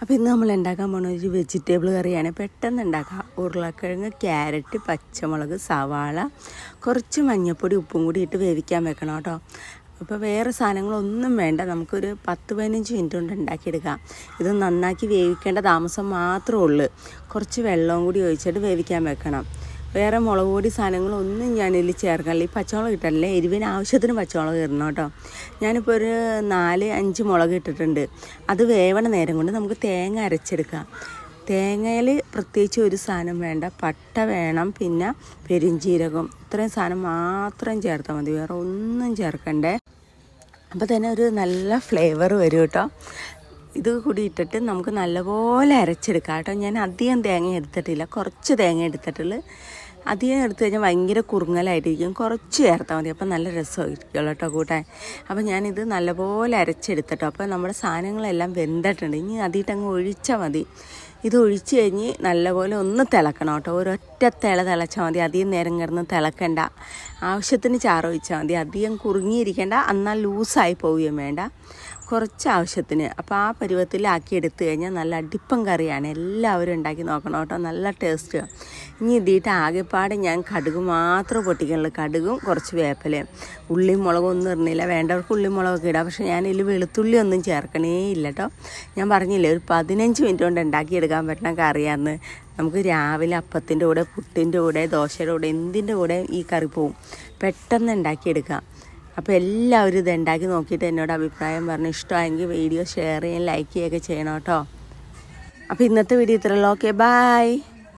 അപ്പോൾ ഇന്ന് നമ്മൾ ഉണ്ടാക്കാൻ പോകുന്ന ഒരു വെജിറ്റബിൾ കറിയാണ്. പെട്ടെന്ന് ഉണ്ടാക്കാം. ഉരുളക്കിഴങ്ങ്, ക്യാരറ്റ്, പച്ചമുളക്, സവാള, കുറച്ച് മഞ്ഞൾപ്പൊടി, ഉപ്പും കൂടി ഇട്ട് വേവിക്കാൻ വെക്കണം കേട്ടോ. അപ്പോൾ വേറെ സാധനങ്ങളൊന്നും വേണ്ട. നമുക്കൊരു 10-15 മിനിറ്റ് കൊണ്ട് ഉണ്ടാക്കിയെടുക്കാം. ഇത് നന്നാക്കി വേവിക്കേണ്ട താമസം മാത്രമേ ഉള്ളൂ. കുറച്ച് വെള്ളവും കൂടി ഒഴിച്ചിട്ട് വേവിക്കാൻ വെക്കണം. വേറെ മുളക് പൊടി സാധനങ്ങളൊന്നും ഞാനിതിൽ ചേർക്കാനില്ല. ഈ പച്ചമുളക് ഇട്ടല്ലേ, എരിവിന് ആവശ്യത്തിന് പച്ചമുളക് ഇടണം കേട്ടോ. ഞാനിപ്പോൾ ഒരു 4-5 മുളക് ഇട്ടിട്ടുണ്ട്. അത് വേവണ നേരം കൊണ്ട് നമുക്ക് തേങ്ങ അരച്ചെടുക്കാം. തേങ്ങയിൽ പ്രത്യേകിച്ച് ഒരു സാധനം വേണ്ട. പട്ട വേണം, പിന്നെ പെരുംജീരകം, ഇത്രയും സാധനം മാത്രം ചേർത്താൽ മതി, വേറെ ഒന്നും ചേർക്കണ്ടേ. അപ്പോൾ തന്നെ ഒരു നല്ല ഫ്ലേവർ വരും കേട്ടോ. ഇത് കൂടി ഇട്ടിട്ട് നമുക്ക് നല്ലപോലെ അരച്ചെടുക്കാം കേട്ടോ. ഞാൻ അധികം തേങ്ങ എടുത്തിട്ടില്ല, കുറച്ച് തേങ്ങ എടുത്തിട്ടുള്ളൂ. അധികം എടുത്തു കഴിഞ്ഞാൽ ഭയങ്കര കുറുങ്ങലായിട്ടിരിക്കും. കുറച്ച് ചേർത്താൽ മതി, അപ്പോൾ നല്ല രസമായിരിക്കുമല്ലോ കേട്ടോ കൂട്ടാൻ. അപ്പോൾ ഞാനിത് നല്ലപോലെ അരച്ചെടുത്തിട്ടോ. അപ്പോൾ നമ്മുടെ സാധനങ്ങളെല്ലാം വെന്തിട്ടുണ്ട്. ഇനി അതിട്ടങ്ങ് ഒഴിച്ചാൽ മതി. ഇത് ഒഴിച്ച് കഴിഞ്ഞ് നല്ലപോലെ ഒന്ന് തിളക്കണം കേട്ടോ. ഒരൊറ്റ തിളച്ചാൽ മതി. അധികം നേരം കിടന്ന് തിളക്കണ്ട. ആവശ്യത്തിന് ചാറ് ഒഴിച്ചാൽ മതി. അധികം കുറുങ്ങിയിരിക്കേണ്ട, എന്നാൽ ലൂസായി പോവുകയും വേണ്ട. കുറച്ച് ആവശ്യത്തിന്. അപ്പോൾ ആ പരുവത്തിലാക്കി എടുത്തു കഴിഞ്ഞാൽ നല്ല അടിപ്പം കറിയാണ്. എല്ലാവരും ഉണ്ടാക്കി നോക്കണം കേട്ടോ, നല്ല ടേസ്റ്റ്. ഇനി ഇതിട്ട് ആകെപ്പാടെ ഞാൻ കടുക് മാത്രം പൊട്ടിക്കാനുള്ളൂ. കടുകും കുറച്ച് വേപ്പിലയും, ഉള്ളിയും മുളകും ഒന്നും ഇടുന്നില്ല. വേണ്ടവർക്ക് ഉള്ളിയും മുളകൊക്കെ ഇടാം. പക്ഷേ ഞാനിതിൽ വെളുത്തുള്ളി ഒന്നും ചേർക്കണേ ഇല്ല കേട്ടോ. ഞാൻ പറഞ്ഞില്ലേ, ഒരു 15 മിനിറ്റ് കൊണ്ട് ഉണ്ടാക്കിയെടുക്കാൻ പറ്റുന്ന കറിയാന്ന്. നമുക്ക് രാവിലെ അപ്പത്തിൻ്റെ കൂടെ, പുട്ടിൻ്റെ കൂടെ, ദോശയുടെ കൂടെ, എന്തിൻ്റെ കൂടെ ഈ കറി പോവും. പെട്ടെന്ന് ഉണ്ടാക്കിയെടുക്കാം. അപ്പോൾ എല്ലാവരും ഇത് ഉണ്ടാക്കി നോക്കിയിട്ട് എന്നോട് അഭിപ്രായം പറഞ്ഞു. ഇഷ്ടമായെങ്കിൽ വീഡിയോ ഷെയർ ചെയ്യാൻ, ലൈക്ക് ചെയ്യുകയൊക്കെ ചെയ്യണം കേട്ടോ. അപ്പോൾ ഇന്നത്തെ വീഡിയോ ഇത്രയുള്ളൂ. Okay, by.